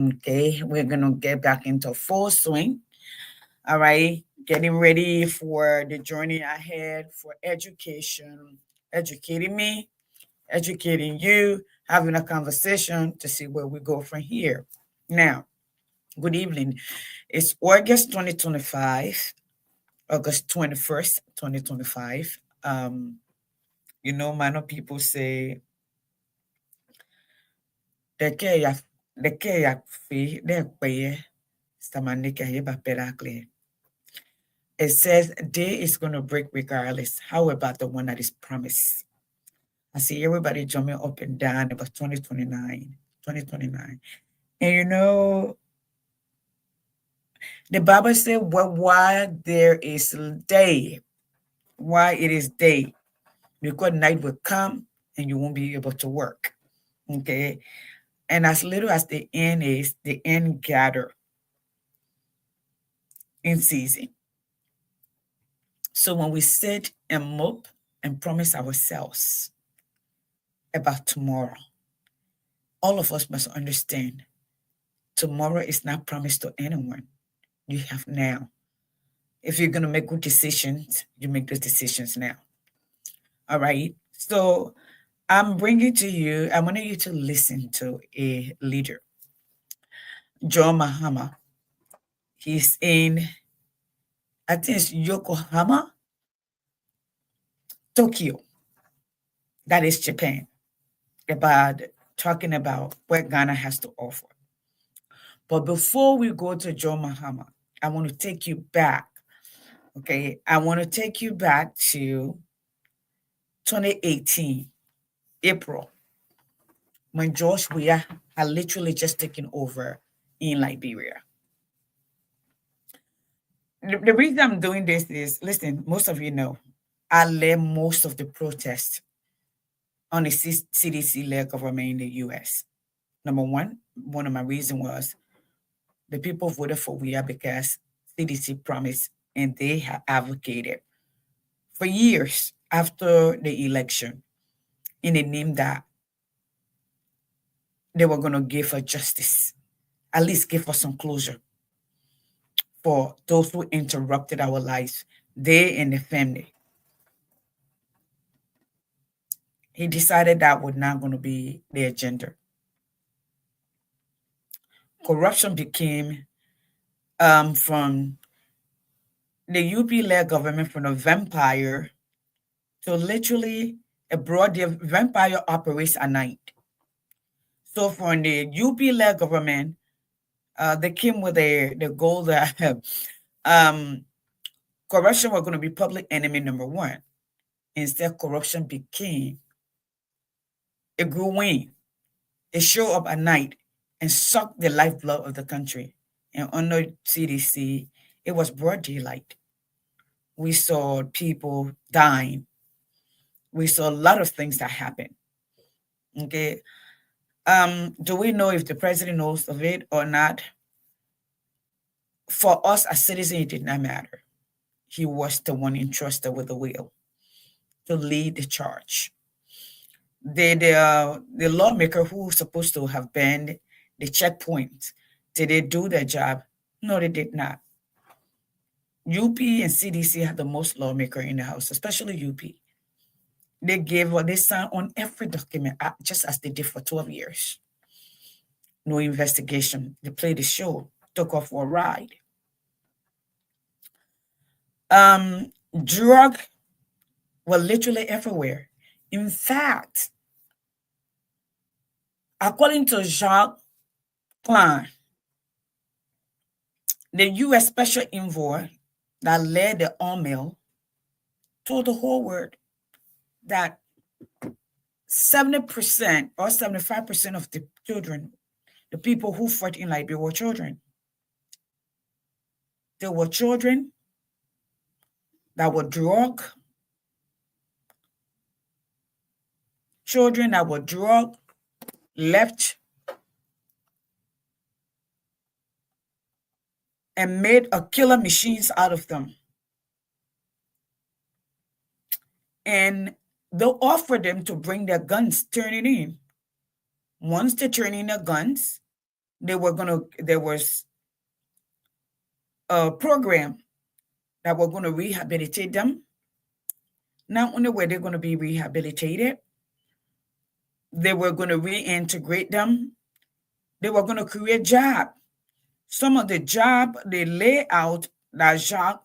Okay, we're gonna get back into full swing. All right, getting ready for the journey ahead for education, educating me, educating you, having a conversation to see where we go from here. Now, good evening. It's August 2025, August 21st, 2025. Many people say de que ya de que ya fi de pay stamanike ba perakle. It says day is going to break regardless. How about the one that is promised? I see everybody jumping up and down about 2029, 2029. And the Bible said, well, why there is day, why it is day, because night will come and you won't be able to work. Okay. And as little as the end is, the end gather in season. So when we sit and mope and promise ourselves about tomorrow, all of us must understand tomorrow is not promised to anyone. You have now. If you're going to make good decisions, you make those decisions now. All right. So I'm bringing to you, I want you to listen to a leader, John Mahama. He's in, I think it's Yokohama, Tokyo. That is Japan. About talking about what Ghana has to offer. But before we go to John Mahama, I want to take you back. Okay. I want to take you back to 2018, April, when George Weah had literally just taken over in Liberia. The reason I'm doing this is, listen, most of you know, I led most of the protests on the CDC-led government in the U.S. Number one of my reasons was the people voted for Weah because CDC promised and they have advocated for years after the election in the name that they were going to give us justice, at least give us some closure for those who interrupted our lives, they and the family. He decided that was not going to be the agenda. Corruption became from the UP-led government from a vampire to literally a broad vampire operates at night. So from the UP-led government, they came with the goal that corruption was going to be public enemy number one. Instead, corruption became a grew wing. It showed up at night and sucked the lifeblood of the country. And under CDC, it was broad daylight. We saw people dying. We saw a lot of things that happened. Okay. Do we know if the president knows of it or not? For us as citizens, it did not matter. He was the one entrusted with the will to lead the charge. The lawmaker who was supposed to have been the checkpoint, did they do their job? No, they did not. UP and CDC had the most lawmaker in the House, especially UP. They gave what they signed on every document, just as they did for 12 years. No investigation. They played the show, took off for a ride. Drug were literally everywhere. In fact, according to Jacques Klein, the U.S. Special Envoy that led the UNMIL told the whole world that 70% or 75% of the children, the people who fought in Liberia were children. There were children that were drugged, left, and made a killer machines out of them. And they offered them to bring their guns, turn it in. Once they turn in their guns, there was a program that were going to rehabilitate them. Not only were they going to be rehabilitated, they were going to reintegrate them. They were going to create jobs. Some of the job, the layout that Jacques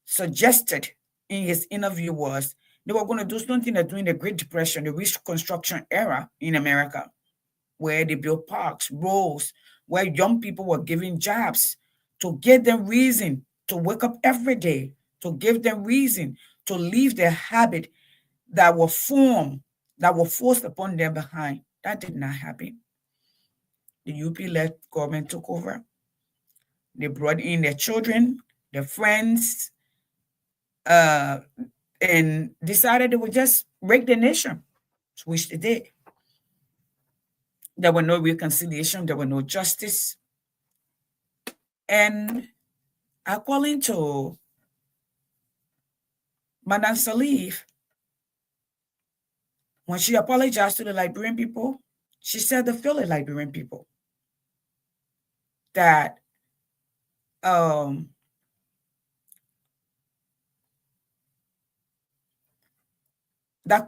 suggested in his interview was they were going to do something that during the Great Depression, the Reconstruction era in America, where they built parks, roads, where young people were given jobs to give them reason to wake up every day, to give them reason to leave their habit that were formed, that were forced upon them behind. That did not happen. The UP-led government took over. They brought in their children, their friends, and decided they would just break the nation, which they did. There were no reconciliation, there were no justice. And according to Madame Salif, when she apologized to the Liberian people, she said to fellow Liberian people that that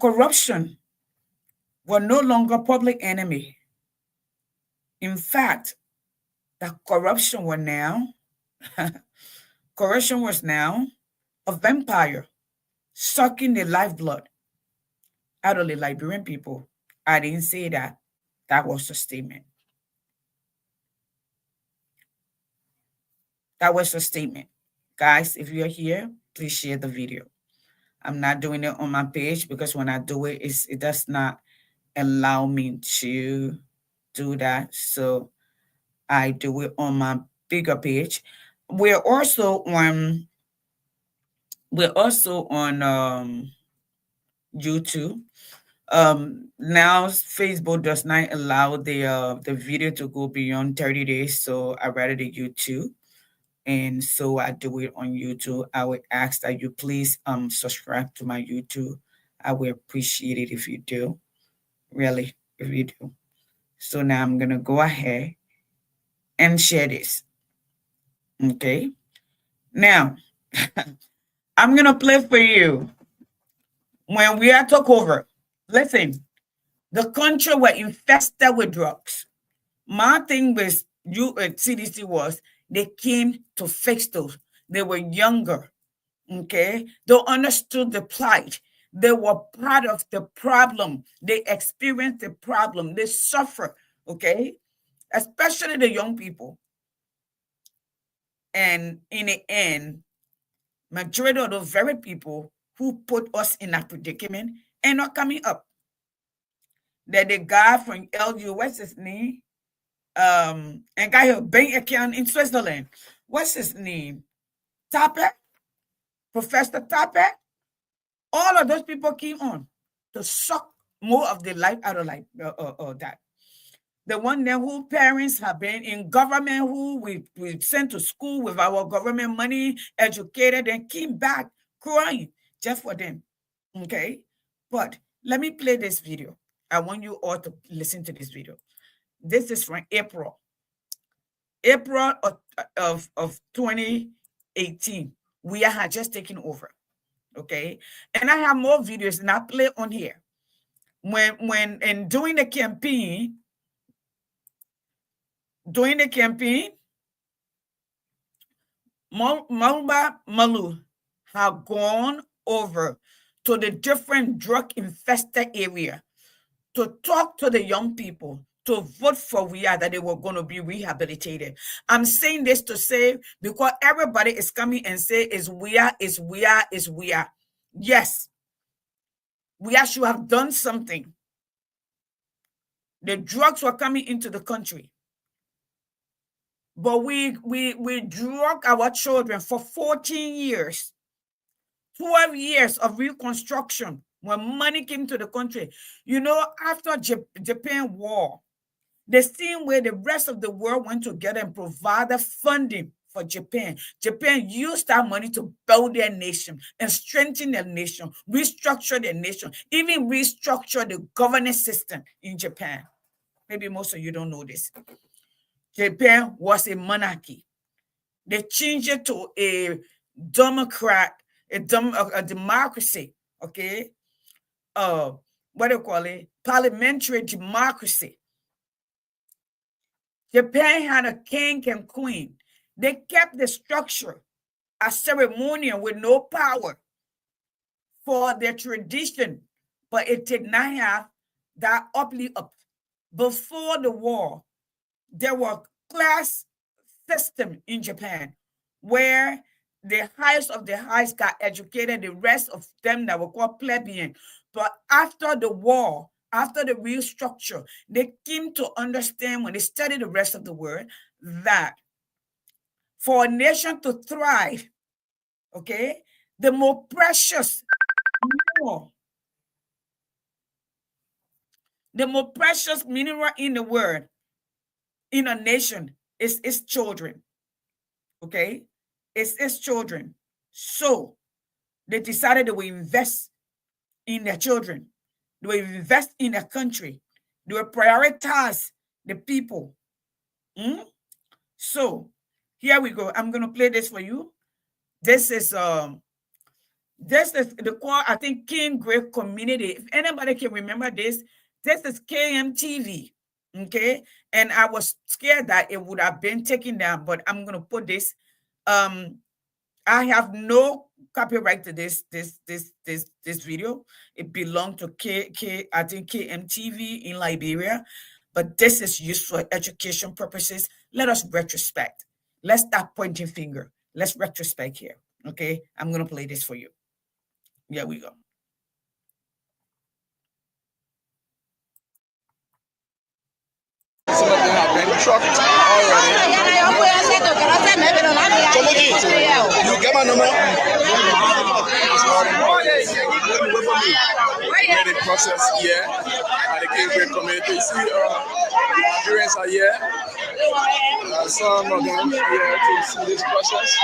corruption was no longer public enemy. In fact, that corruption was now a vampire sucking the lifeblood out of the Liberian people. I didn't say that. That was a statement. That was a statement. Guys, if you're here, please share the video. I'm not doing it on my page because when I do it, it does not allow me to do that. So I do it on my bigger page. We're also on YouTube. Now Facebook does not allow the video to go beyond 30 days, so I rather the YouTube. And so I do it on YouTube. I would ask that you please subscribe to my YouTube. I would appreciate it if you do. Really, if you do. So now I'm gonna go ahead and share this. Okay. Now I'm gonna play for you when we are took over. Listen, the country were infested with drugs. My thing with you CDC was they came to fix those. They were younger. Okay, they understood the plight. They were part of the problem. They experienced the problem. They suffer. Okay, especially the young people. And in the end, majority of those very people who put us in that predicament are not coming up. That the guy from LU, what's his name? And guy who bank account in Switzerland. What's his name? Tappe? Professor Tappe? All of those people came on to suck more of the life out of that. The one there who parents have been in government, who we sent to school with our government money, educated, and came back crying just for them. Okay? But let me play this video. I want you all to listen to this video. This is from April of 2018. We had just taken over. Okay, and I have more videos and I play on here. When and during the campaign, Mamba Malu have gone over to the different drug infested area to talk to the young people to vote for that they were going to be rehabilitated. I'm saying this to say because everybody is coming and say is we are. Yes, we should have done something. The drugs were coming into the country, but we drug our children for 14 years, 12 years of reconstruction. When money came to the country, you know, after Japan war, the same way the rest of the world went together and provided funding for Japan. Japan used that money to build their nation and strengthen their nation, restructure their nation, even restructure the governance system in Japan. Maybe most of you don't know this. Japan was a monarchy. They changed it to a democracy, okay? What do you call it? Parliamentary democracy. Japan had a king and queen. They kept the structure, a ceremonial with no power for their tradition, but it did not have that uplift up. Before the war, there were class system in Japan where the highest of the highest got educated, the rest of them that were called plebeian. But after the war, after the restructure, they came to understand when they studied the rest of the world that for a nation to thrive, okay, the more precious mineral, in the world, in a nation, is its children. Okay, it's its children. So they decided they will invest in their children. They will invest in their country. They will prioritize the people. So here we go. I'm gonna play this for you. This is the core, I think, King Great Community. If anybody can remember this is KMTV. Okay, and I was scared that it would have been taken down, but I'm gonna put this. I have no copyright to this video. It belonged to I think KMTV in Liberia, but this is used for education purposes. Let us retrospect. Let's stop pointing finger. Let's retrospect here. Okay, I'm gonna play this for you. Here we go. Some of them have been trucked already. You get my number? The process here at the King Great Community. You see, Nigerians are here. Some of them here to see this process.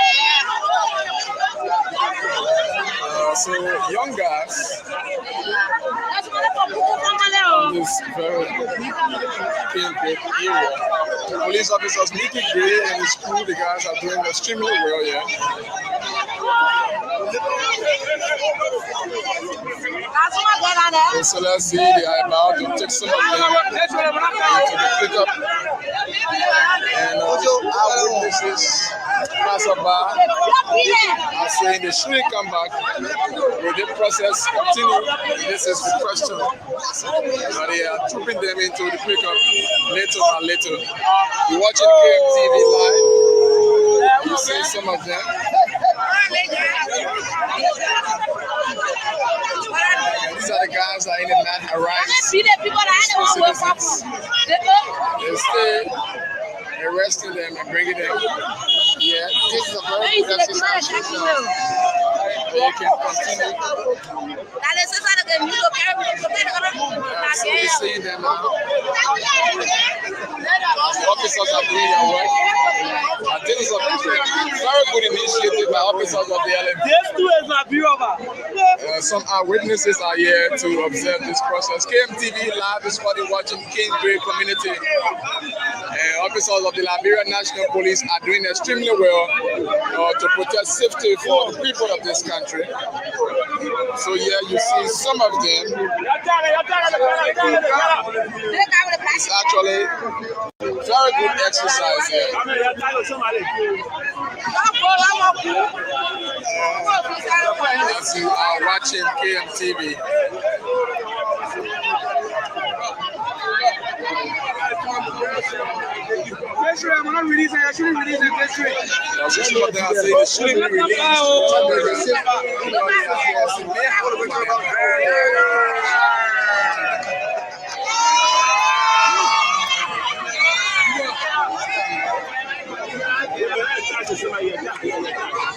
So young guys from this very King Great area. The police officers Nicky Gray and his crew, the guys are doing extremely well here. So let's see, they are about to take some of them into the pickup. And also our witnesses passerby are saying they shouldn't come back. Will the process continue? This is the question. But they are trooping them into the pickup little by little. You're watching KMTV live. You see some of them. These are the guys that are in the night arise. They stay arresting them and bringing them. Yeah, this is a very good exercise. They can continue. So you see them now. The officers are doing their work. And this is a very good initiative by officers of the LMD. Some eyewitnesses are here to observe this process. KMTV Live is what watching King Great Community. Officers of the Liberia National Police are doing extremely well to protect safety for the people of this country. So here you see some of them. It's actually very good exercise here. As you are watching KMTV. I'm not releasing. I shouldn't release it. They shouldn't be released.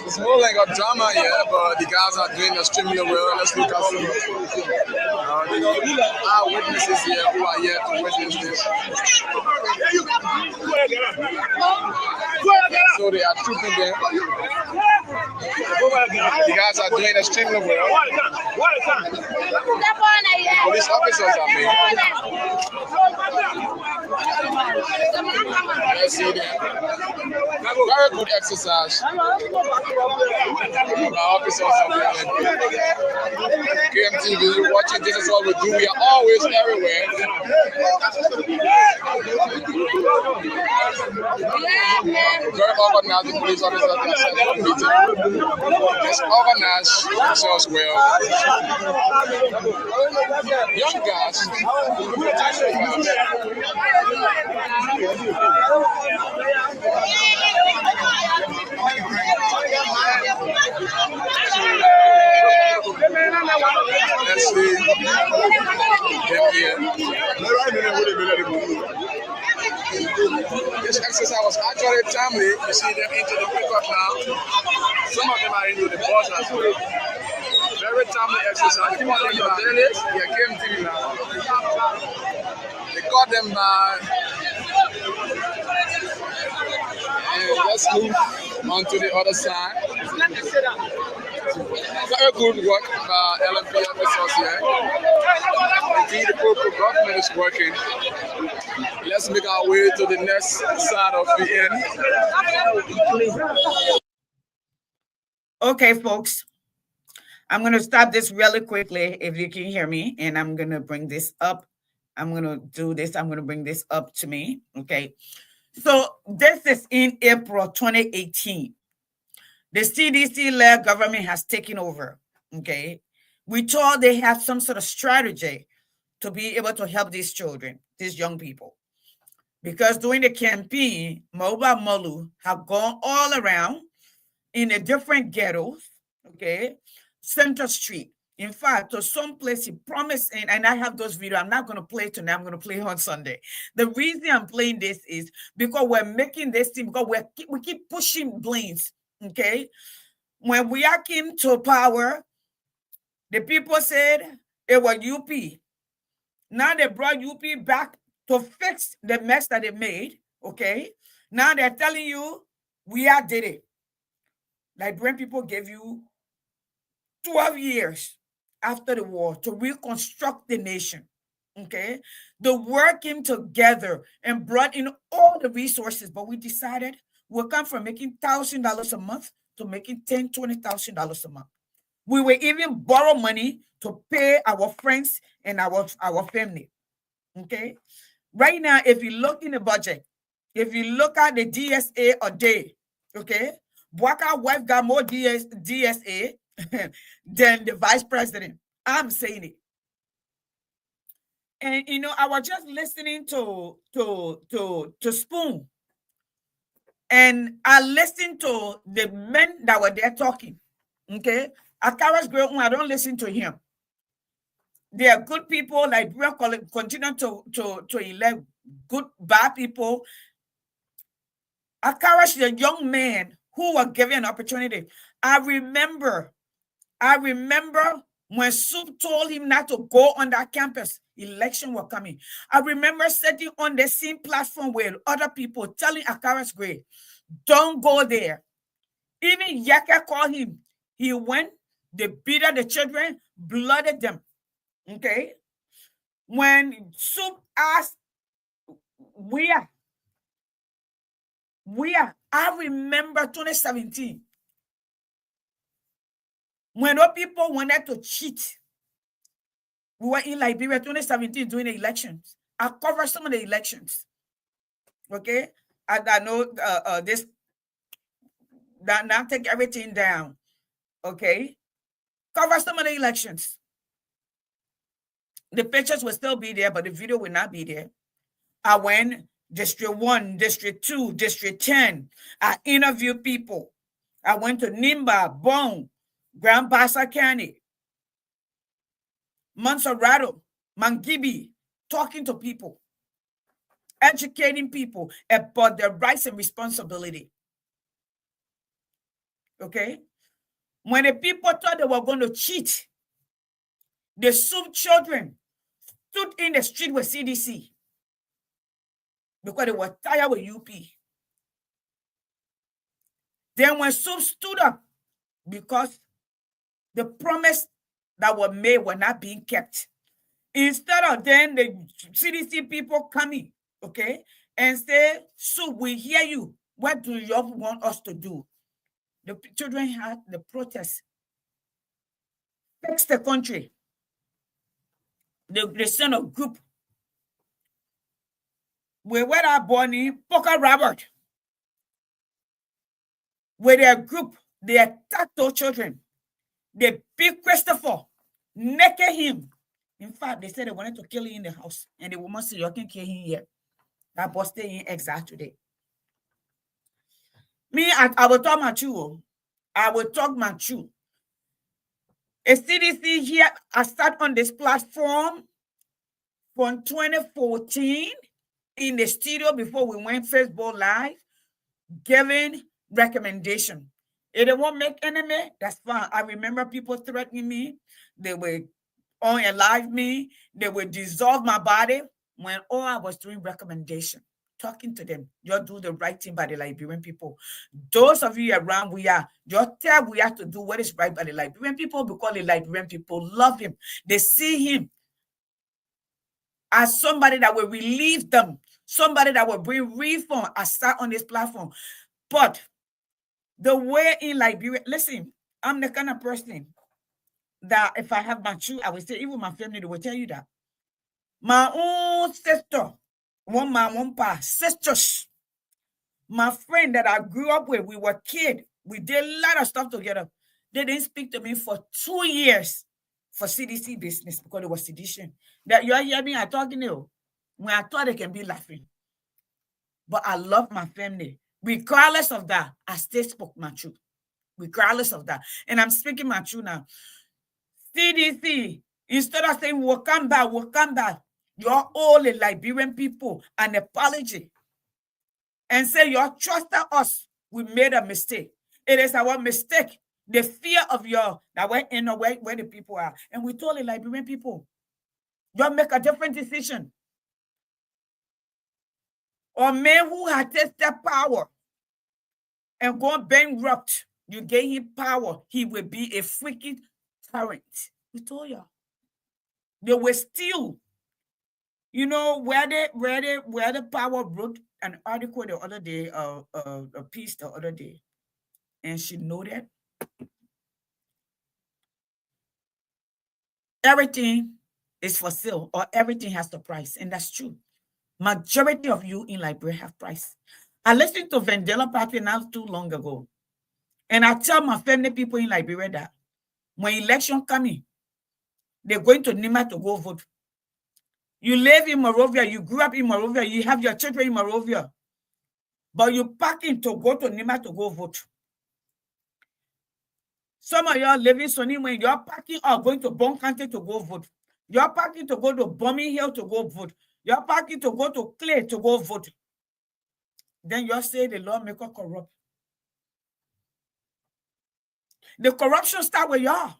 It's more like a drama here, but the guys are doing extremely well. Let's look at some our witnesses here who are here to witness this. So they are trooping them. The guys are doing extremely well. Police officers are made. just see them. Very good exercise. The officers of the KMTV, you watching, this is what we do. We are always everywhere. Very organized, the police officers are setting up meeting. It's organized themselves well. Young guys. Let's see. This exercise was actually timely. You see them into the pickup now. Some of them are into the bus as well. Very timely exercise. They caught them by came to now. They caught them by. And let's move on to the other side. Very good work by LMP officers here. Indeed, the proper government is working. Let's make our way to the next side of the end. Okay, folks. I'm going to stop this really quickly if you can hear me, and I'm going to bring this up. I'm going to do this. I'm going to bring this up to me. Okay. So this is in April 2018. The CDC-led government has taken over, okay? We thought they had some sort of strategy to be able to help these children, these young people. Because during the campaign, Mobile Molu have gone all around in the different ghettos, okay? Center Street. In fact, to some place he promised, and I have those videos. I'm not going to play it tonight. I'm going to play it on Sunday. The reason I'm playing this is because we're making this thing, because we keep pushing blames. Okay, when we came to power, the people said it was UP. Now they brought UP back to fix the mess that they made. Okay, now they're telling you we did it. Liberian people gave you 12 years after the war to reconstruct the nation. Okay, the work came together and brought in all the resources, but we decided we'll come from making $1,000 a month to making $10,000, $20,000 a month. We will even borrow money to pay our friends and our family. Okay. Right now, if you look in the budget, if you look at the DSA a day, okay, Bwaka's wife got more DSA than the vice president. I'm saying it. And you know, I was just listening to Spoon. And I listened to the men that were there talking. Okay. Akara's girl, I don't listen to him. They are good people, like we are continue to elect good, bad people. Akara's the young man who was given an opportunity. I remember when Soup told him not to go on that campus, election was coming. I remember sitting on the same platform with other people telling Akara's grade, don't go there. Even Yaka called him. He went, they beat up the children, blooded them. Okay? When Soup asked, where? I remember 2017. When those people wanted to cheat, we were in Liberia 2017 doing the elections. I covered some of the elections. Okay? I know this, not take everything down. Okay? Cover some of the elections. The pictures will still be there, but the video will not be there. I went District 1, District 2, District 10. I interviewed people. I went to Nimba, Bone, Grand Bassa County, Montserrato, Mangibi, talking to people, educating people about their rights and responsibility. Okay? When the people thought they were going to cheat, the Soup children stood in the street with CDC because they were tired with UP. Then when Soup stood up, because the promise that were made were not being kept, instead of then the CDC people coming, okay, and say, so we hear you. What do you want us to do? The children had the protest. Fix the country. They sent a group. We were our Bonnie, Poker Robert. With their group, they attacked those children. They beat Christopher, naked him. In fact, they said they wanted to kill him in the house. And the woman said, you can kill him here. That boy stay in exile today. Me, I will talk my truth. I will talk my truth. A CDC here, I start on this platform from 2014 in the studio before we went Facebook Live, giving recommendation. If they won't make enemy, that's fine. I remember people threatening me. They would unalive me. They would dissolve my body when all I was doing recommendation, talking to them. You do the right thing by the Liberian people. Those of you around, we are, just tell we have to do what is right by the Liberian people because the Liberian people love him. They see him as somebody that will relieve them, somebody that will bring reform. I sat on this platform. But the way in Liberia, listen, I'm the kind of person that if I have my truth, I will say, even my family, they will tell you that. My own sister, one mom, one pa, sisters, my friend that I grew up with, we were kids. We did a lot of stuff together. They didn't speak to me for 2 years for CDC business because it was sedition. That you are hearing me, I'm talking to you. When I thought they can be laughing. But I love my family. Regardless of that, I still spoke my truth. Regardless of that. And I'm speaking my truth now. CDC, instead of saying, we'll come back, you're all the Liberian people an apology. And say, you trusted us. We made a mistake. It is our mistake. The fear of that we're in the way where the people are. And we told the Liberian people, you make a different decision. Or man who had tasted power and gone bankrupt, you gave him power, he will be a freaking tyrant. We told you. They were still, you know, where the power wrote an article the other day, a piece the other day, and she noted everything is for sale or everything has the price, and that's true. Majority of you in Liberia have price. I listened to Vendela Party not too long ago, and I tell my family people in Liberia that when election coming, they're going to Nima to go vote. You live in Monrovia, you grew up in Monrovia, you have your children in Monrovia, but you packing to go to Nima to go vote. Some of y'all living Sonny when you're packing or going to Bon County to go vote. You're packing to go to Bombing Hill to go vote. You're packing to go to Clay to go vote. Then you say the lawmaker corrupt. The corruption start with y'all.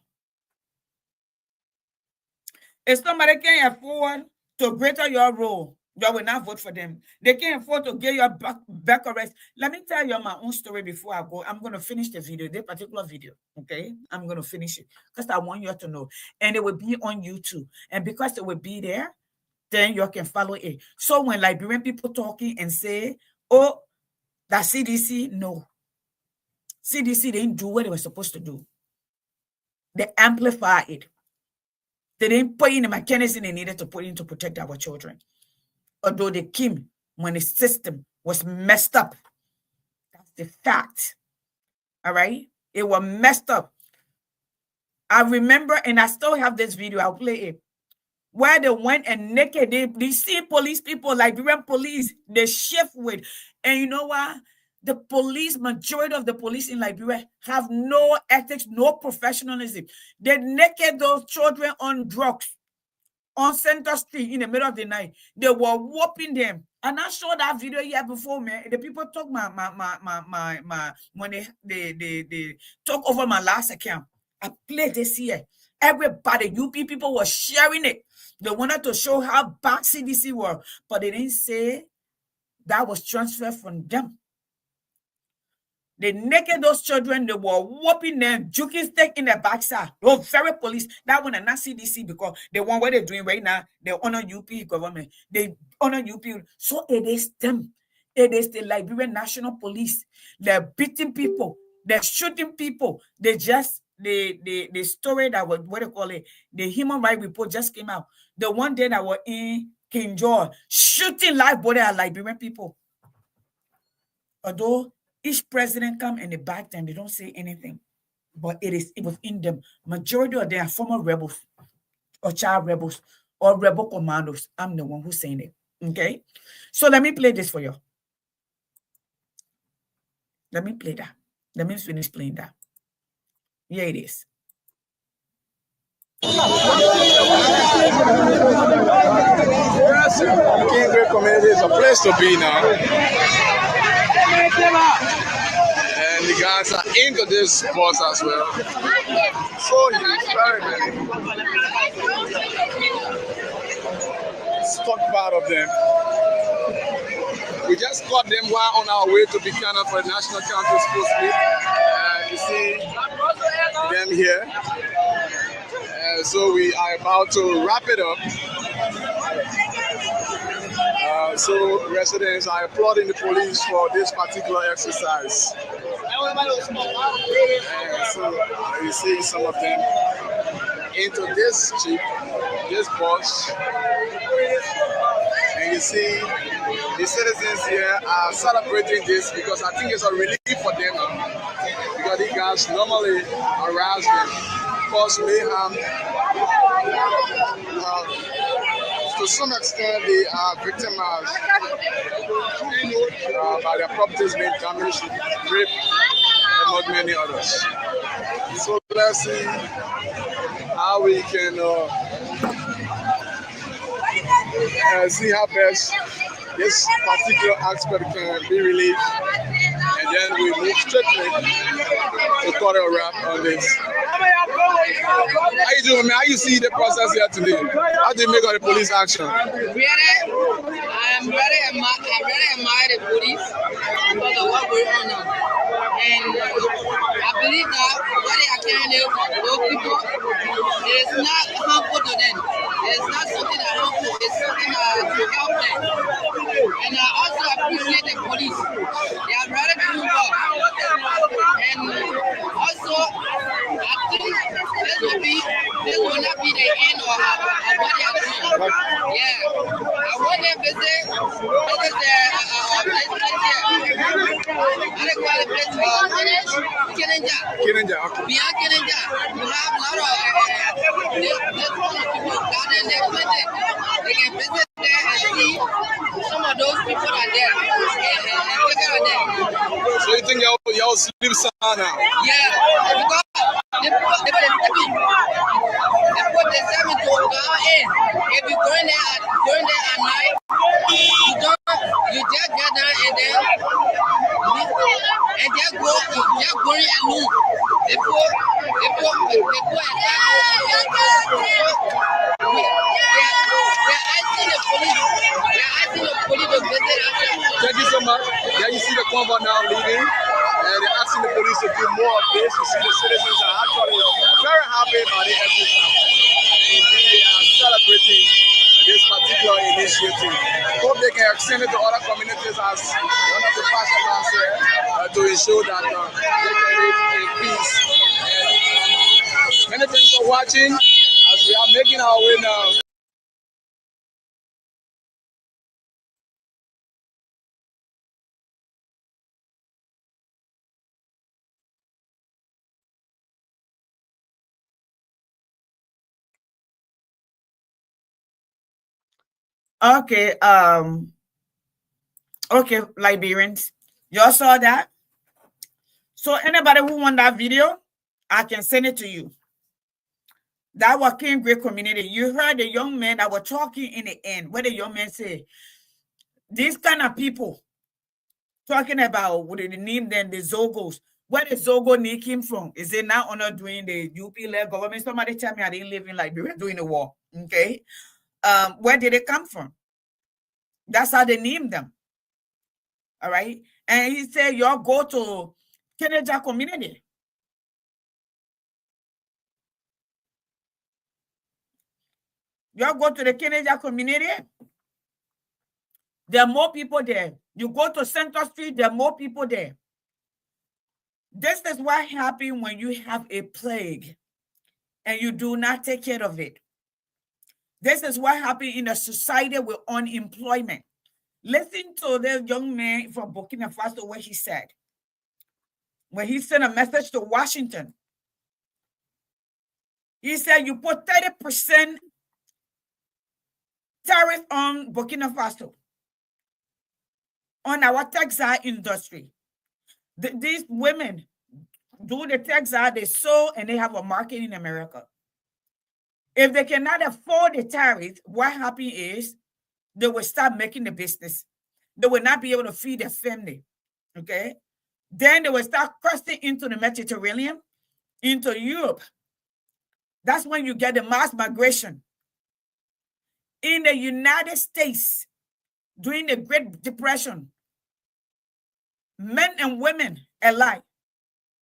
If somebody can't afford to greater your role, you will not vote for them. They can't afford to get your back arrest. Let me tell you my own story before I go. I'm going to finish the video, this particular video, okay? I'm going to finish it because I want you to know. And it will be on YouTube. And because it will be there, then you can follow it. So when Liberian people talking and say, oh, that CDC, no. CDC didn't do what they were supposed to do. They amplify it. They didn't put in the mechanism they needed to put in to protect our children. Although they came when the system was messed up. That's the fact. All right? It was messed up. I remember, and I still have this video, I'll play it, where they went and naked, they see police people, Liberian police, they shift with. And you know what? The police, majority of the police in Liberia have no ethics, no professionalism. They naked those children on drugs on Center Street in the middle of the night. They were whooping them. And I showed that video here before, man. The people took when they took over my last account. I played this here. Everybody, UP people were sharing it. They wanted to show how bad CDC were, but they didn't say that was transferred from them. They naked those children. They were whooping them, juking stick in the backside. Those very police. That one are not CDC because the one what they're doing right now, they honor UP government. They honor UP. So it is them. It is the Liberian National Police. They're beating people. They're shooting people. They just the story that was what they call it. The human rights report just came out. The one day that were in King George shooting live body at Liberian people. Although each president come and they back them, they don't say anything. But it was in them. Majority of them are former rebels or child rebels or rebel commandos. I'm the one who's saying it. Okay? So let me play this for you. Let me play that. Let me finish playing that. Here it is. Yes, King Great Community is a place to be now. And the guys are into this sports as well. So huge, very many. Stock part of them. We just caught them while on our way to Buchanan for the National Council Sports Meet. You see them here. So we are about to wrap it up. So residents are applauding the police for this particular exercise. So you see some of them into this jeep, this bus, and you see the citizens here are celebrating this because I think it's a relief for them because these guys normally harass them, cause mayhem. To some extent, they are victimized by their properties being damaged, raped, among many others. So let's see how we can see how best this particular aspect can be relieved, and then we move strictly to cut a wrap on this. How you doing, man? How you see the process here today? How do you make all the police action? I'm really admire the police because of what we're on now. And I believe that what they are carrying those people is not harmful to them. It's not something that harmful. It's something to help them. And I also appreciate the police. They are ready to move up. And also, I think this will not be the end of what they are doing. Yeah. I want them to visit the place here. What they call it place? Kinninja. Beyond Kinninja, you have a lot of people down in there visit. They can visit there and see some of those people are there and take care of them. So you think y'all sleep sound now? Yeah, because they put the 7 to go in. If you go in there at night, you just get down and then just go and move. They put Thank you so much. Yeah, you see the convoy now leaving, and they're asking the police to do more of this. You see the citizens are actually very happy about the exercise. Indeed, they are celebrating this particular initiative. Hope they can extend it to other communities as one of the pastors here to ensure that they can live in peace. Many thanks for watching as we are making our way now. Okay, okay, Liberians, y'all saw that? So anybody who want that video, I can send it to you. That was King Great Community. You heard the young man that were talking in the end. What the young man say? These kind of people talking about what they name them, the Zogos. Where the Zogo name came from? Is it now honor doing the UP-led government? Somebody tell me I didn't live in Liberia during the war. Okay. Where did it come from? That's how they named them. All right. And he said, y'all go to Kennedy community. You go to the Kennedy community, there are more people there. You go to Central Street, there are more people there. This is what happens when you have a plague and you do not take care of it. This is what happens in a society with unemployment. Listen to the young man from Burkina Faso, what he said. When he sent a message to Washington, he said, you put 30% tariff on Burkina Faso, on our textile industry. These women do the textile, they sew, and they have a market in America. If they cannot afford the tariff, what happens is they will start making the business. They will not be able to feed their family, okay? Then they will start crossing into the Mediterranean, into Europe. That's when you get the mass migration. In the United States, during the Great Depression, men and women alike,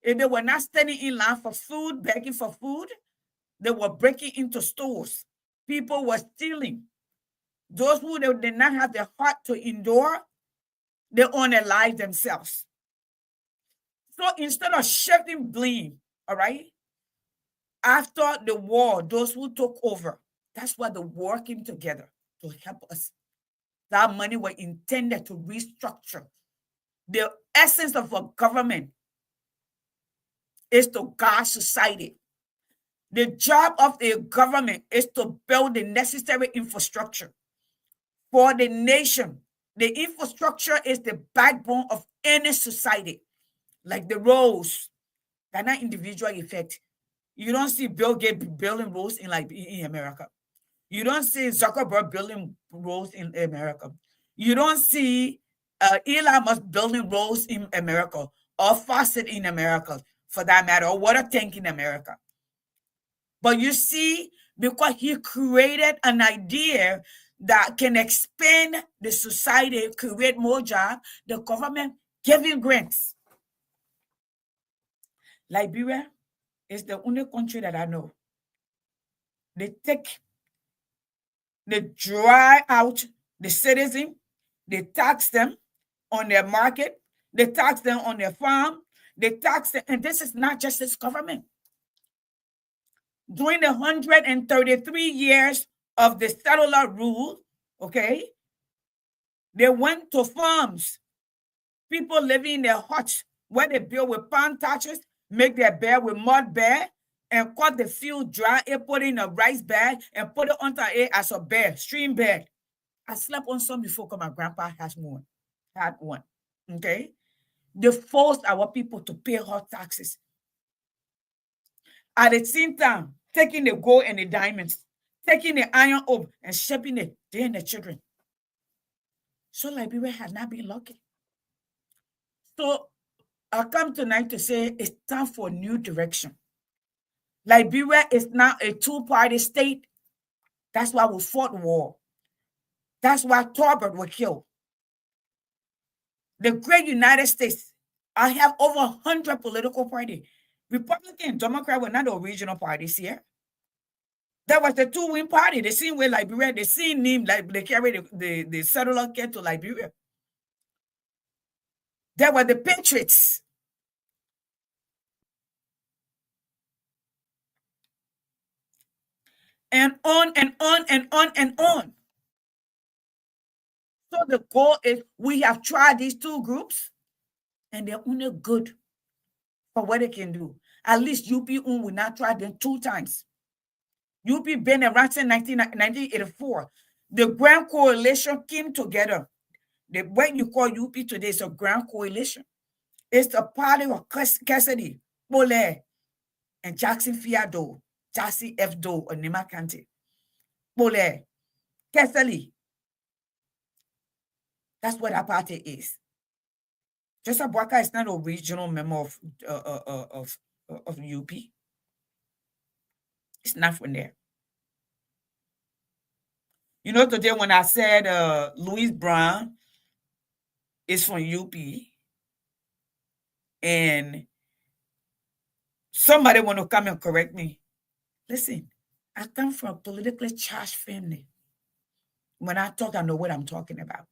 if they were not standing in line for food, begging for food, they were breaking into stores. People were stealing. Those who did not have the heart to endure, they own their lives themselves. So instead of shifting blame, all right, after the war, those who took over, that's why the war came together to help us. That money was intended to restructure. The essence of a government is to guide society. The job of a government is to build the necessary infrastructure for the nation. The infrastructure is the backbone of any society, like the roads. They're not individual effect. You don't see Bill Gates building roads in America. You don't see Zuckerberg building roads in America. You don't see Elon Musk building roads in America, or faucet in America, for that matter, or water tank in America. But you see, because he created an idea that can expand the society, create more jobs, the government giving grants. Liberia is the only country that I know. They dry out the citizen, they tax them on their market, they tax them on their farm, they tax them, and this is not just this government. During the 133 years of the settler rule, okay, they went to farms, people living in their huts, where they build with palm thatches, make their bed with mud bed, and cut the field dry and put it in a rice bag and put it under it as a bed, stream bed. I slept on some before because my grandpa had one. Okay? They forced our people to pay hot taxes. At the same time, taking the gold and the diamonds, taking the iron ore and shipping it, they and the children. So Liberia had not been lucky. So I come tonight to say it's time for a new direction. Liberia is now a two-party state. That's why we fought war. That's why Tolbert was killed. The great United States, I have over 100 political parties. Republican and Democrat were not the original parties here. That was the two-wing party. The same way Liberia, the same name, like they carry the settler care to Liberia. There were the Patriots. And on and on and on and on. So the goal is we have tried these two groups and they're only good for what they can do. At least UP will not try them 2 times. UP been around since 1984. The Grand Coalition came together. What you call UP today is a Grand Coalition. It's the party of Cassidy, Bole, and Jackson Fiado, Jassy F. Doe, or Nima County. Bole, Cassidy. That's what that party is. Joseph Boaka is not a regional member of UP. It's not from there. You know, today when I said Louis Brown is from UP and Somebody want to come and correct me. Listen, I come from a politically charged family. When I talk, I know what I'm talking about.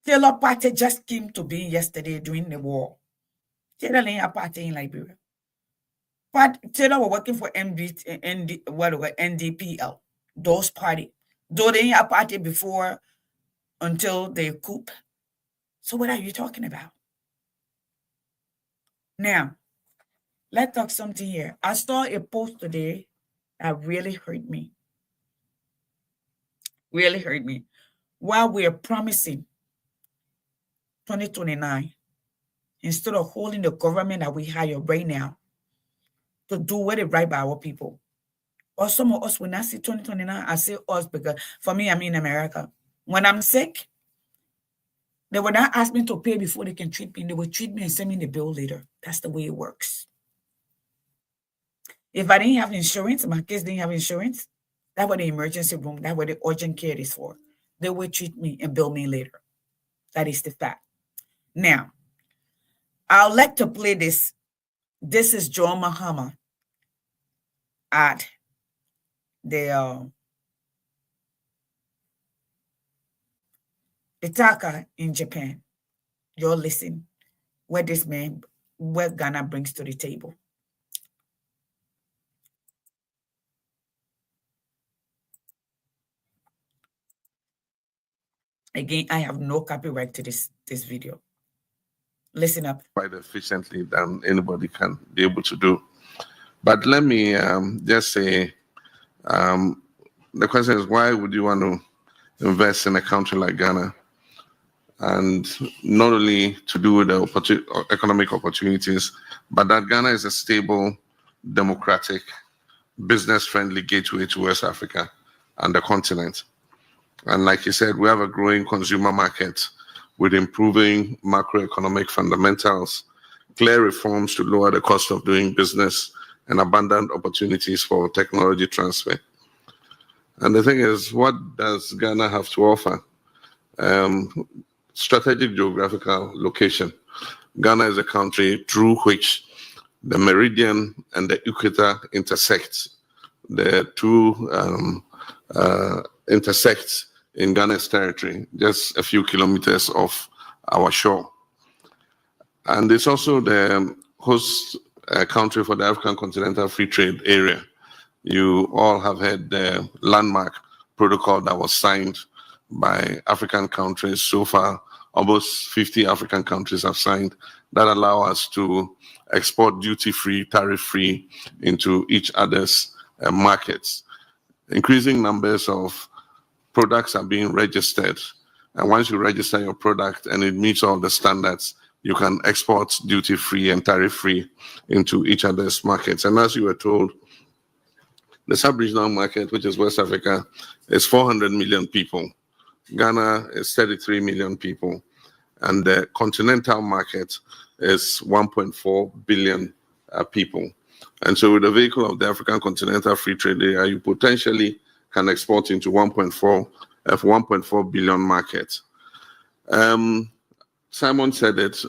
Taylor Party just came to be yesterday during the war. Taylor ain't a party in Liberia. But Taylor were working for NDPL, those party. Though they ain't a party before until they coup. So what are you talking about? Now, let's talk something here. I saw a post today that really hurt me. Really hurt me. While we're promising 2029, instead of holding the government that we hire right now to do what is right by our people. Or some of us, when I say 2029, I say us because for me, I'm in America. When I'm sick, they will not ask me to pay before they can treat me. They will treat me and send me the bill later. That's the way it works. If I didn't have insurance, my kids didn't have insurance, that's what the emergency room, that's what the urgent care is for. They will treat me and bill me later. That is the fact. Now, I'd like to play this. This is Joe Mahama at the Ithaca in Japan. You'll listen what this man, what Ghana brings to the table. Again, I have no copyright to this video. Listen up. Quite efficiently than anybody can be able to do. But let me just say, the question is, why would you want to invest in a country like Ghana? And not only to do with the economic opportunities, but that Ghana is a stable, democratic, business-friendly gateway to West Africa and the continent. And like you said, we have a growing consumer market with improving macroeconomic fundamentals, clear reforms to lower the cost of doing business, and abundant opportunities for technology transfer. And the thing is, what does Ghana have to offer? Strategic geographical location. Ghana is a country through which the meridian and the equator intersect. The two intersect in Ghana's territory, just a few kilometers off our shore. And it's also the host country for the African Continental Free Trade Area. You all have heard the landmark protocol that was signed by African countries. So far, almost 50 African countries have signed that allow us to export duty-free, tariff-free into each other's markets. Increasing numbers of products are being registered. And once you register your product and it meets all the standards, you can export duty-free and tariff-free into each other's markets. And as you were told, the sub-regional market, which is West Africa, is 400 million people. Ghana is 33 million people. And the continental market is 1.4 billion people. And so with the vehicle of the African Continental Free Trade Area, you potentially can export into 1.4 billion market. Simon said it,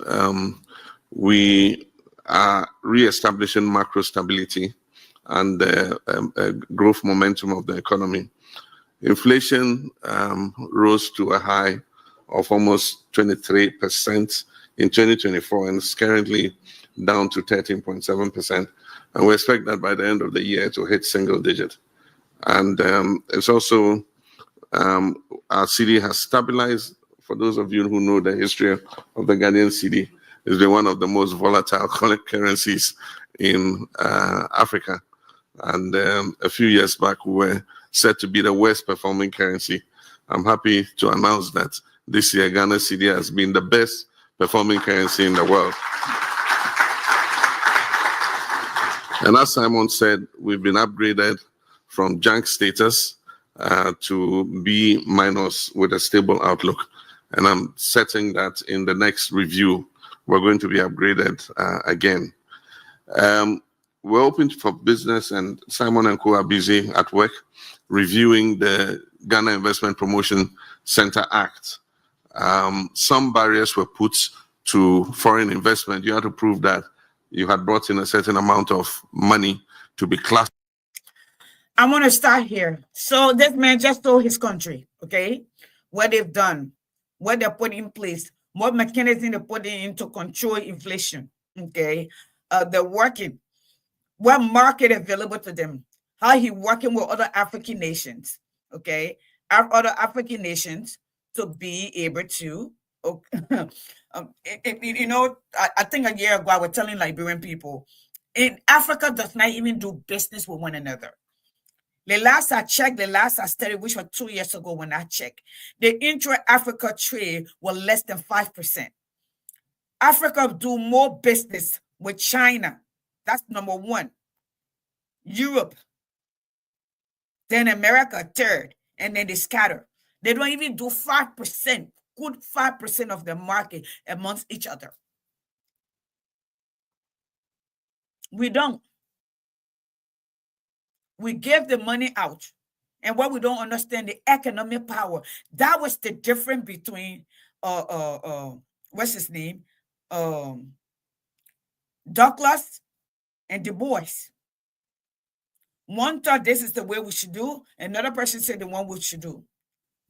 we are re-establishing macro stability and the growth momentum of the economy. Inflation rose to a high of almost 23% in 2024 and is currently down to 13.7%. And we expect that by the end of the year to hit single digit. And it's also, our cedi has stabilized. For those of you who know the history of the Ghanaian cedi, it's been one of the most volatile currencies in Africa. And a few years back, we were said to be the worst performing currency. I'm happy to announce that this year, Ghana cedi has been the best performing currency in the world. And as Simon said, we've been upgraded from junk status to B- with a stable outlook. And I'm certain that in the next review, we're going to be upgraded again. We're open for business, and Simon and Co are busy at work reviewing the Ghana Investment Promotion Center Act. Some barriers were put to foreign investment. You have to prove that you had brought in a certain amount of money to be classed. I want to start here. So this man just told his country, okay, what they've done, what they put in place, what mechanism they put in to control inflation, okay. They're working, what market available to them, how he working with other African nations, okay, other African nations to be able to, okay. I think a year ago I was telling Liberian people, in Africa does not even do business with one another. The last I checked, the last I studied, which was 2 years ago when I checked, the intra-Africa trade was less than 5%. Africa do more business with China. That's number one. Europe, then America, third, and then they scatter. They don't even do 5%, good 5% of the market amongst each other. We don't. We give the money out. And what we don't understand, the economic power. That was the difference between what's his name? Douglas and Du Bois. One thought this is the way we should do, another person said the one we should do.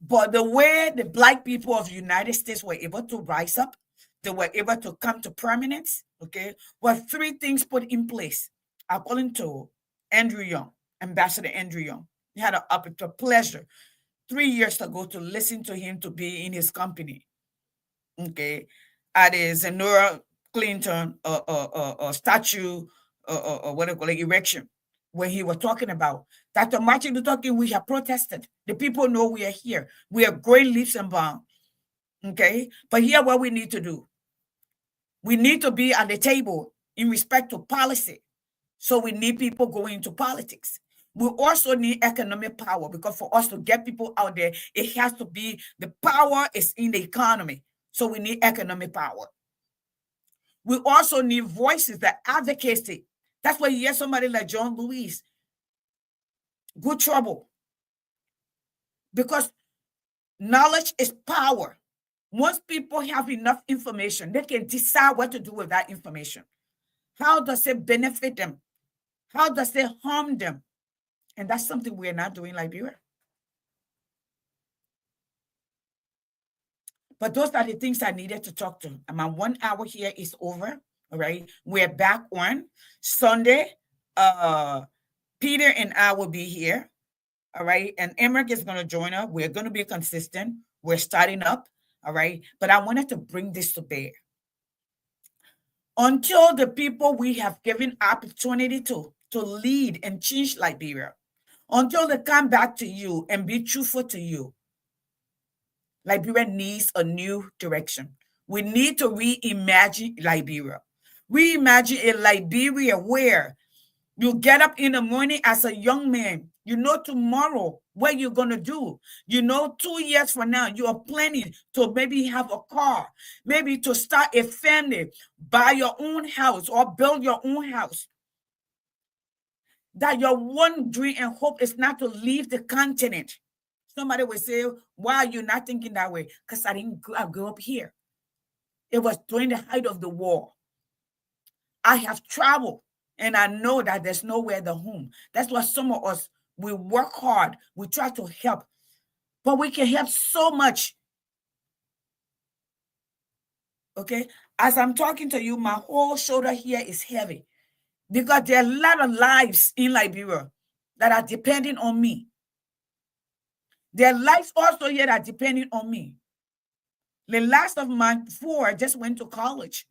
But the way the Black people of the United States were able to rise up, they were able to come to prominence, okay, were three things put in place, according to Andrew Young, Ambassador Andrew Young. He had a pleasure 3 years ago to listen to him, to be in his company, okay, at his Zenora Clinton statue, what do you call it, erection, when he was talking about Dr. Martin Luther King. We have protested. The people know we are here. We are great leaps and bounds, okay? But here, what we need to do, we need to be at the table in respect to policy. So we need people going into politics. We also need economic power, because for us to get people out there, it has to be, the power is in the economy. So we need economic power. We also need voices that advocacy. That's why you hear somebody like John Lewis, good trouble. Because knowledge is power. Once people have enough information, they can decide what to do with that information. How does it benefit them? How does it harm them? And that's something we're not doing in Liberia. But those are the things I needed to talk to. And my 1 hour here is over. All right. We're back on Sunday. Peter and I will be here. All right. And Emmerich is going to join us. We're going to be consistent. We're starting up. All right. But I wanted to bring this to bear. Until the people we have given opportunity to lead and change Liberia, until they come back to you and be truthful to you, Liberia needs a new direction. We need to reimagine Liberia. Reimagine a Liberia where you get up in the morning as a young man. You know tomorrow what you're going to do. You know 2 years from now, you are planning to maybe have a car, maybe to start a family, buy your own house or build your own house. That your one dream and hope is not to leave the continent. Somebody will say, why are you not thinking that way? Because I grew up here. It was during the height of the war. I have traveled and I know that there's nowhere to home. That's why some of us, we work hard. We try to help, but we can help so much. Okay. As I'm talking to you, my whole shoulder here is heavy because there are a lot of lives in Liberia that are depending on me. Their lives also here are depending on me. The last of my 4 just went to college.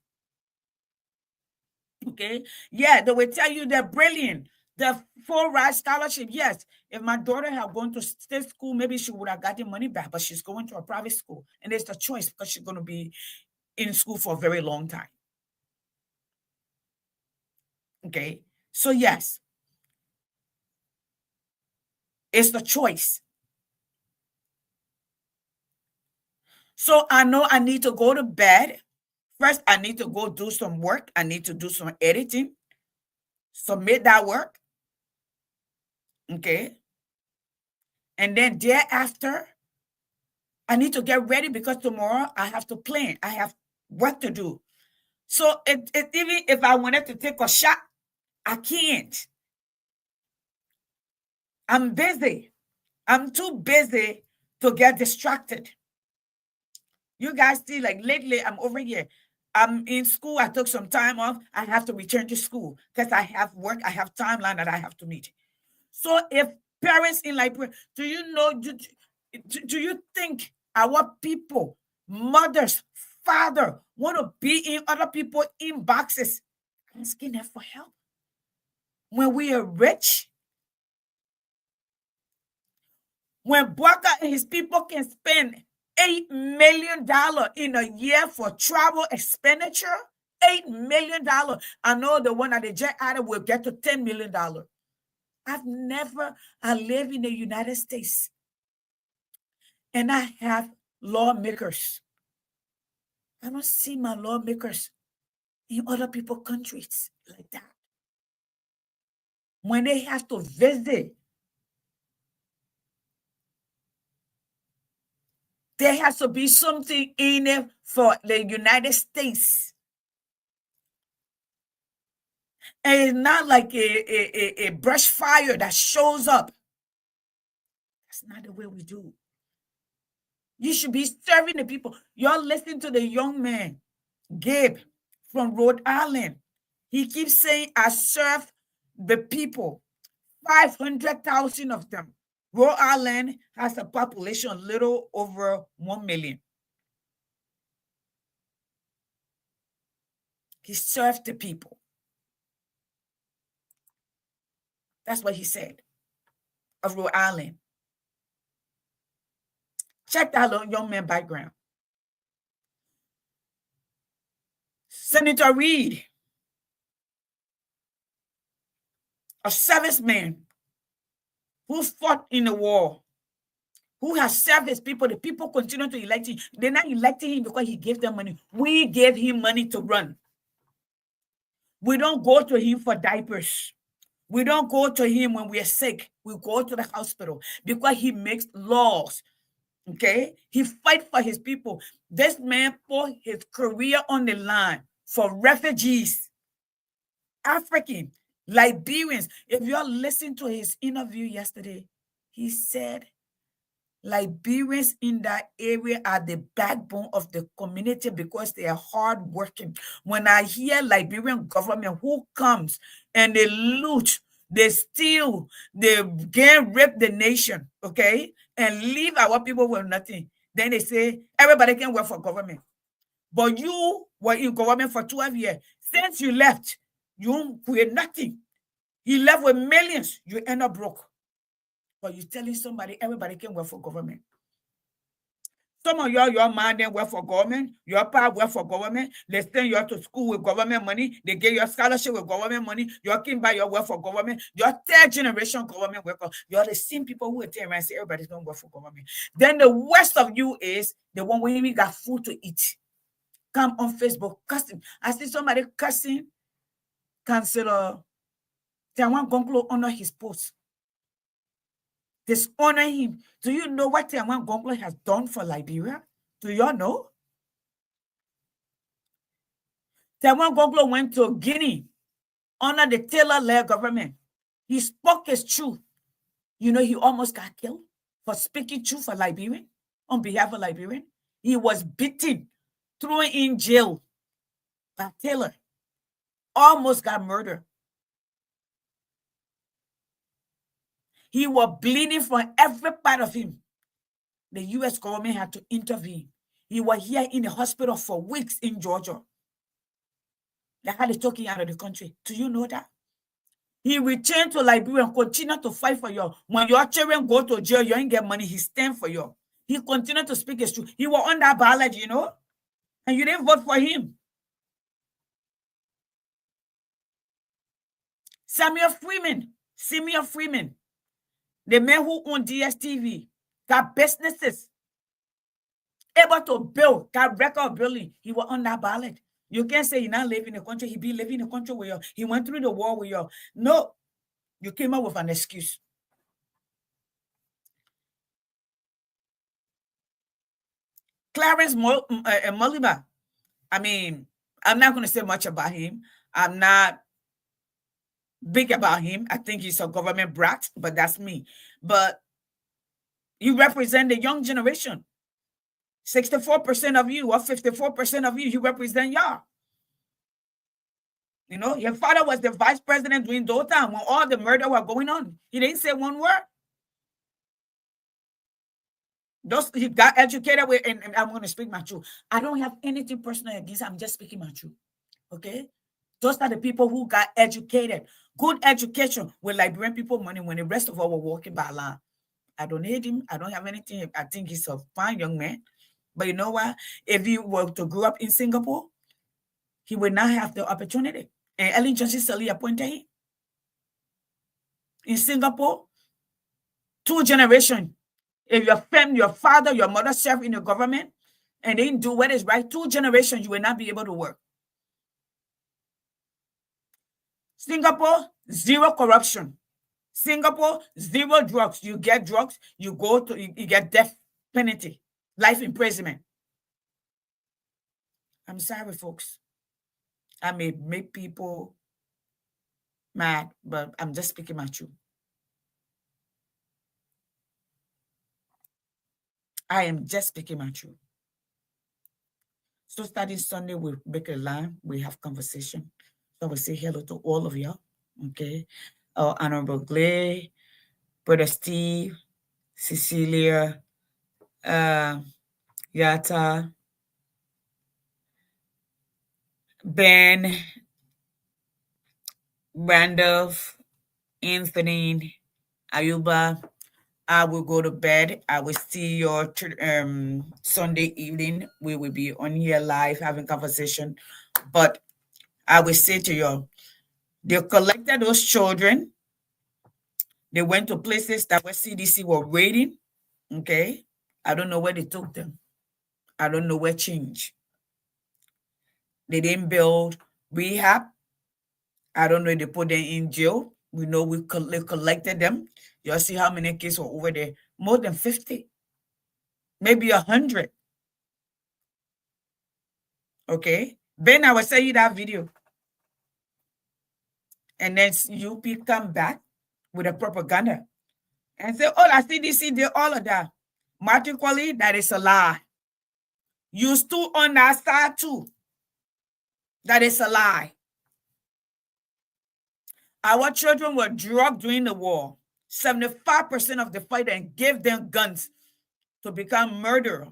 Okay. Yeah, they will tell you they're brilliant. The full ride scholarship. Yes. If my daughter had gone to state school, maybe she would have gotten money back, but she's going to a private school. And it's the choice because she's going to be in school for a very long time. Okay. So yes, it's the choice. So I know I need to go to bed. First, I need to go do some work. I need to do some editing. Submit that work. Okay. And then thereafter, I need to get ready because tomorrow I have to plan. I have work to do. So even if I wanted to take a shot, I can't. I'm busy. I'm too busy to get distracted. You guys see, like lately, I'm over here. I'm in school. I took some time off. I have to return to school because I have work. I have timeline that I have to meet. So if parents in Liberia, do you know, do you think our people, mothers, father, want to be in other people's inboxes asking them for help? When we are rich, when Bwaka and his people can spend $8 million in a year for travel expenditure, $8 million. I know the one that they just added will get to $10 million. I live in the United States and I have lawmakers. I don't see my lawmakers in other people's countries like that. When they have to visit, there has to be something in it for the United States. And it's not like a brush fire that shows up. That's not the way we do. You should be serving the people. You're listening to the young man, Gabe, from Rhode Island. He keeps saying, I serve the people, 500,000 of them. Rhode Island has a population a little over 1 million. He served the people. That's what he said of Rhode Island. Check that young man background. Senator Reid, a serviceman who fought in the war, who has served his people. The people continue to elect him. They're not electing him because he gave them money. We gave him money to run. We don't go to him for diapers. We don't go to him when we are sick. We go to the hospital because he makes laws. Okay? He fights for his people. This man put his career on the line for refugees, African, Liberians. If you're listening to his interview yesterday, he said Liberians in that area are the backbone of the community because they are hardworking. When I hear Liberian government who comes and they loot, they steal, they gang rape the nation, okay, and leave our people with nothing, then they say everybody can work for government. But you were in government for 12 years. Since you left, you create nothing. You left with millions. You end up broke. But you're telling somebody everybody can work for government. Some of your man then work for government. Your pa work for government. They send you to school with government money. They give you a scholarship with government money. Your king buy your work for government. Your third generation government worker. You're the same people who attend and say everybody's going to work for government. Then the worst of you is the one who even got food to eat. Come on Facebook cussing. I see somebody cussing. Councillor Tiawan Gonklo honor his post. Dishonor him. Do you know what Tiawan Gonklo has done for Liberia? Do y'all know? Tiawan Gonklo went to Guinea under the Taylor-led government. He spoke his truth. You know, he almost got killed for speaking truth for Liberian, on behalf of Liberian. He was beaten, thrown in jail by Taylor. Almost got murdered. He was bleeding from every part of him. The U.S. government had to intervene. He was here in the hospital for weeks in Georgia. They had to take him out of the country. Do you know that? He returned to Liberia and continued to fight for you. When your children go to jail, you ain't get money. He stand for you. He continued to speak his truth. He was on that ballot, you know, and you didn't vote for him. Simeon Freeman, the man who owned DSTV, got businesses, able to build, got record building. He was on that ballot. You can't say he not live in the country. He be living in the country with you. He went through the war with you. No, you came up with an excuse. Clarence Moliba, I mean, I'm not going to say much about him. I'm not big about him. I think he's a government brat, but that's me. But you represent the young generation. 64% of you or 54% of you represent y'all. You know, your father was the vice president during those times when all the murder were going on. He didn't say one word. Those he got educated with, and I'm going to speak my truth. I don't have anything personal against. I'm just speaking my truth. Okay, those are the people who got educated, good education with Liberian people money when the rest of us were walking by line. I don't hate him. I don't have anything. I think he's a fine young man. But you know what? If he were to grow up in Singapore, he would not have the opportunity. And Ellen Johnson Sirleaf appointed him. In Singapore, 2 generations. If your family, your father, your mother served in the government and they didn't do what is right, 2 generations, you will not be able to work. Singapore, 0 corruption. Singapore, 0 drugs. You get drugs, you go to, you get death penalty, life imprisonment. I'm sorry, folks. I may make people mad, but I'm just speaking my truth. I am just speaking my truth. So starting Sunday, we'll make a line. We have conversation. So I will say hello to all of y'all. Okay. Honorable Glay, Brother Steve, Cecilia, Yata, Ben, Randolph, Anthony, Ayuba. I will go to bed. I will see your Sunday evening. We will be on here live having conversation. But I will say to you, they collected those children. They went to places that where CDC were raiding. Okay. I don't know where they took them. I don't know where change. They didn't build rehab. I don't know if they put them in jail. We know we collected them. You'll see how many cases were over there. More than 50. Maybe 100. Okay. Ben, I will send you that video. And then UP come back with a propaganda and say, oh, I CDC did all of that. Mathematically, that is a lie. You stood on that side too. That is a lie. Our children were drugged during the war. 75% of the fighters gave them guns to become murderers.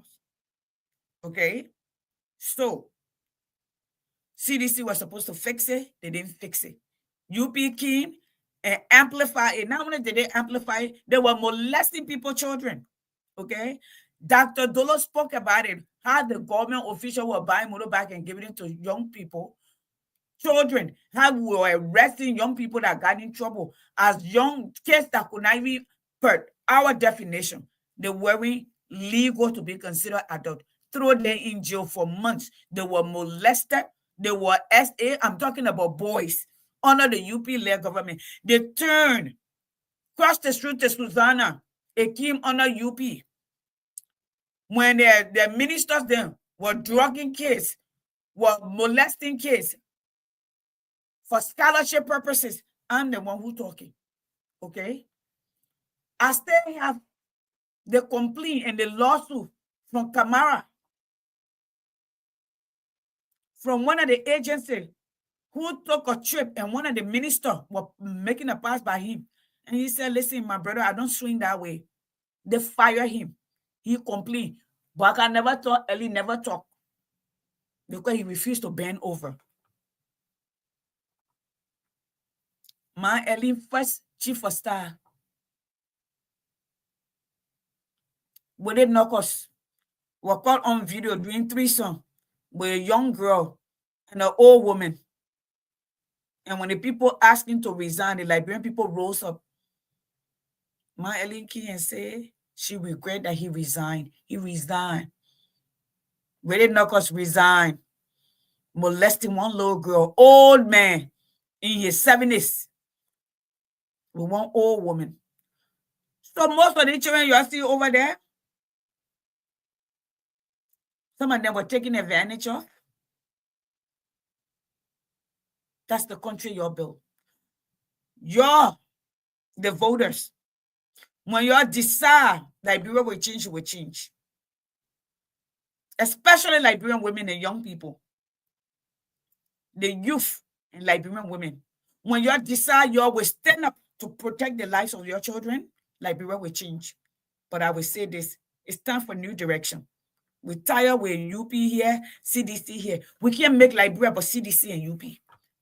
Okay? So, CDC was supposed to fix it. They didn't fix it. UP came and amplified it. Not only did they amplify it, they were molesting people's children. Okay? Dr. Dolo spoke about it, how the government officials were buying motorbike and giving it to young people, children, how we were arresting young people that got in trouble as young kids that could not even, per our definition, they weren't legal to be considered adult. Throw them in jail for months. They were molested. They were SA. I'm talking about boys under the UP-led government. They turned, crossed the street to Susanna. It came under UP. When the ministers then were drugging kids, were molesting kids for scholarship purposes, I'm the one who talking. Okay? I still have the complaint and the lawsuit from Kamara, from one of the agencies who took a trip and one of the ministers was making a pass by him. And he said, listen, my brother, I don't swing that way. They fire him. He complained. But I can never talk, Ellie never talk. Because he refused to bend over. My Ellie first chief of staff. When they knock us, were caught on video doing threesome with a young girl and an old woman. And when the people asked him to resign, the Liberian people rose up. My Ellen Key said she regret that he resigned. He resigned. When they knock us, resign. Molesting one little girl, old man in his 70s. With one old woman. So most of the children you are seeing over there, some of them were taken advantage of. That's the country y'all built. Y'all, the voters, when y'all decide Liberia will change, it will change. Especially Liberian women and young people. The youth and Liberian women. When y'all decide y'all will stand up to protect the lives of your children, Liberia will change. But I will say this, it's time for new direction. We're tired with UP here, CDC here. We can't make Liberia but CDC and UP.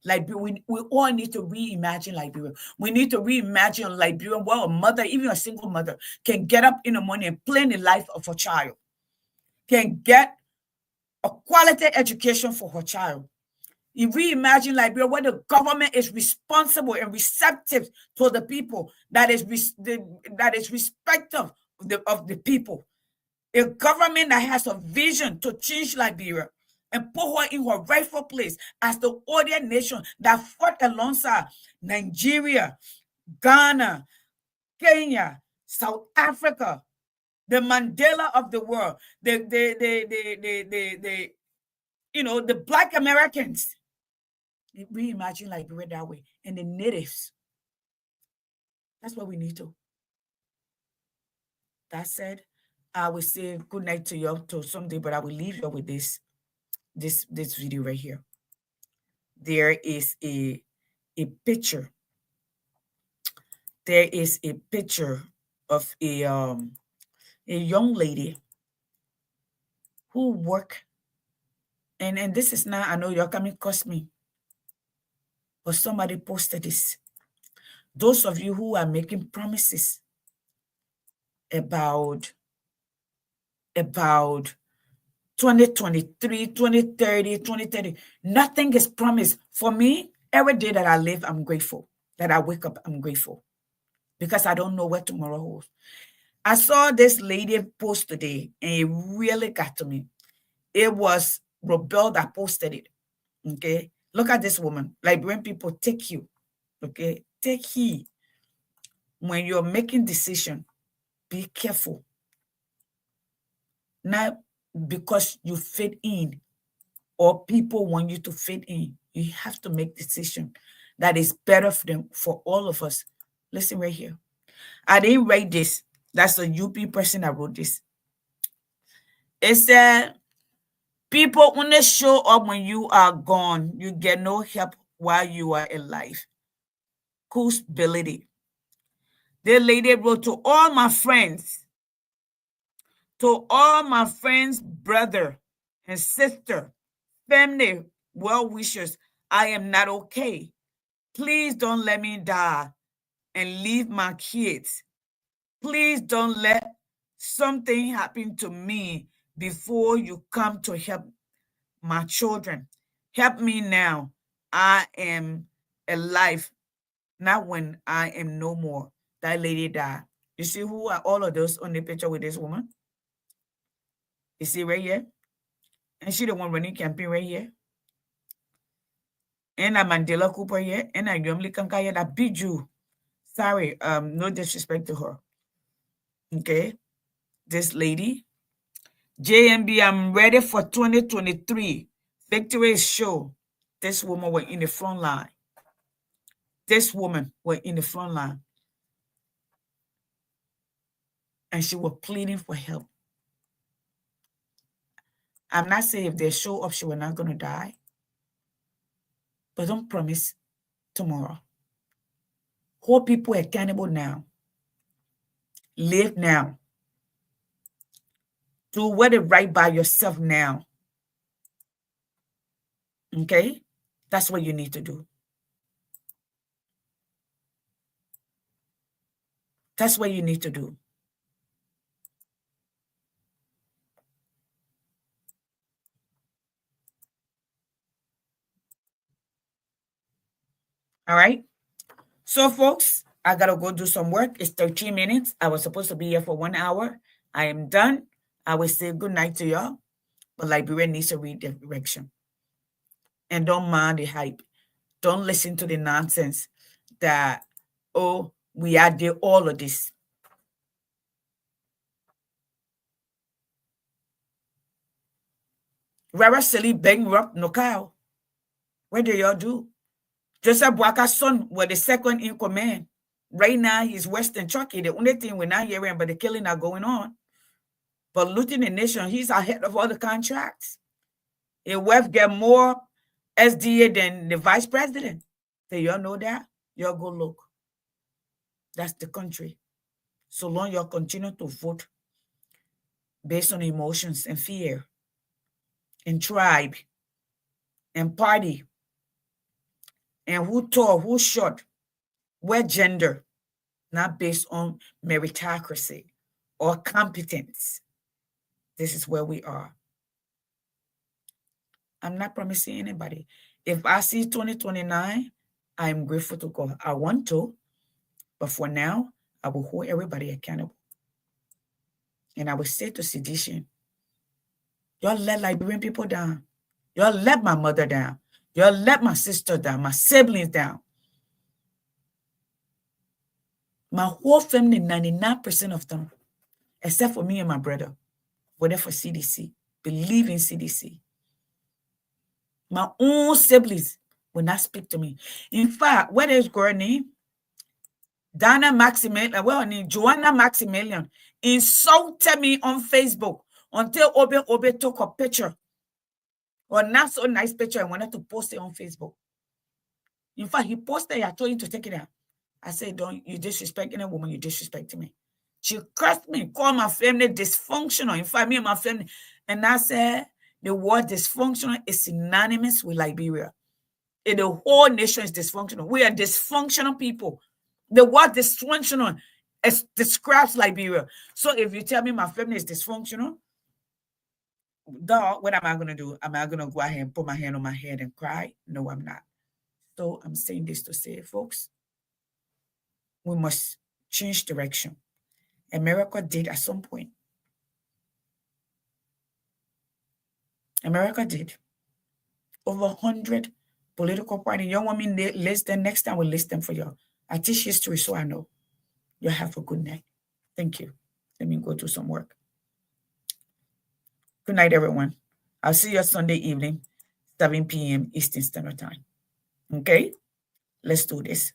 Liberia, we all need to reimagine Liberia. We need to reimagine Liberia where a mother, even a single mother, can get up in the morning and plan the life of her child, can get a quality education for her child. If we imagine Liberia where the government is responsible and receptive to the people, that is respectful of the people, a government that has a vision to change Liberia and put her in her rightful place as the other nation that fought alongside Nigeria, Ghana, Kenya, South Africa, the Mandela of the world, the Black Americans. We imagine Liberia that way, and the natives. That's what we need to. That said, I will say good night to you till someday, but I will leave you with this video right here. There is a picture. There is a picture of a young lady who work, and this is not, I know you're coming cost me, but somebody posted this. Those of you who are making promises about 2023, 2030, 2030, nothing is promised. For me, every day that I live, I'm grateful. That I wake up, I'm grateful. Because I don't know what tomorrow holds. I saw this lady post today, and it really got to me. It was Robel that posted it. Okay? Look at this woman. Like when people take you, okay? Take heed. When you're making decision, be careful. Not because you fit in or people want you to fit in. You have to make decision that is better for them, for all of us. Listen right here. I didn't write this. That's a UP person that wrote this. It said, people only show up when you are gone. You get no help while you are alive. Whose ability? The lady wrote, to all my friends, brother and sister, family, well-wishers, I am not okay. Please don't let me die and leave my kids. Please don't let something happen to me before you come to help my children. Help me now. I am alive, not when I am no more. That lady died. You see who are all of those on the picture with this woman? You see right here? And she the one running campaign right here. And a Mandela Cooper here. And a Yomli Kankaya that Biju. Sorry, no disrespect to her. Okay. This lady. JMB, I'm ready for 2023. Victory is sure. This woman was in the front line. This woman was in the front line. And she was pleading for help. I'm not saying if they show up, she was not going to die. But don't promise tomorrow. Hold people accountable now. Live now. Do what is right by yourself now. Okay? That's what you need to do. That's what you need to do. All right? So, folks, I got to go do some work. It's 13 minutes. I was supposed to be here for 1 hour. I am done. I will say good night to y'all. But Liberia needs to redirection. And don't mind the hype. Don't listen to the nonsense that, oh, we are doing all of this. Rara silly bang rock no cow. What do y'all do? Joseph Boaka's son was the second in command. Right now, he's Western Chucky. The only thing we're not hearing about the killing are going on. But looting the nation, he's ahead of all the contracts. A WEF get more SDA than the vice president. So y'all know that? Y'all go look. That's the country. So long y'all continue to vote based on emotions and fear and tribe and party and who tall, who short, what gender, not based on meritocracy or competence. This is where we are. I'm not promising anybody. If I see 2029, I am grateful to God. I want to, but for now, I will hold everybody accountable. And I will say to sedition, y'all let Liberian people down. Y'all let my mother down. Y'all let my sister down, my siblings down. My whole family, 99% of them, except for me and my brother, were there for CDC, believe in CDC. My own siblings will not speak to me. In fact, what is girl name? Joanna Maximilian insulted me on Facebook until Obe took a picture. Or not so nice picture. I wanted to post it on Facebook. In fact, he posted it. I told him to take it out. I said, don't you disrespect any woman, you disrespect me. She cursed me, called my family dysfunctional. In fact, me and my family. And I said, the word dysfunctional is synonymous with Liberia. And the whole nation is dysfunctional. We are dysfunctional people. The word dysfunctional describes Liberia. So if you tell me my family is dysfunctional, what am I going to do? Am I going to go ahead and put my hand on my head and cry? No, I'm not. So I'm saying this to say, folks, we must change direction. America did at some point. America did. Over 100 political parties. You want me to list them? Next time we'll list them for you. I teach history, so I know. You have a good night. Thank you. Let me go do some work. Good night, everyone. I'll see you Sunday evening, 7 p.m. Eastern Standard Time. Okay? Let's do this.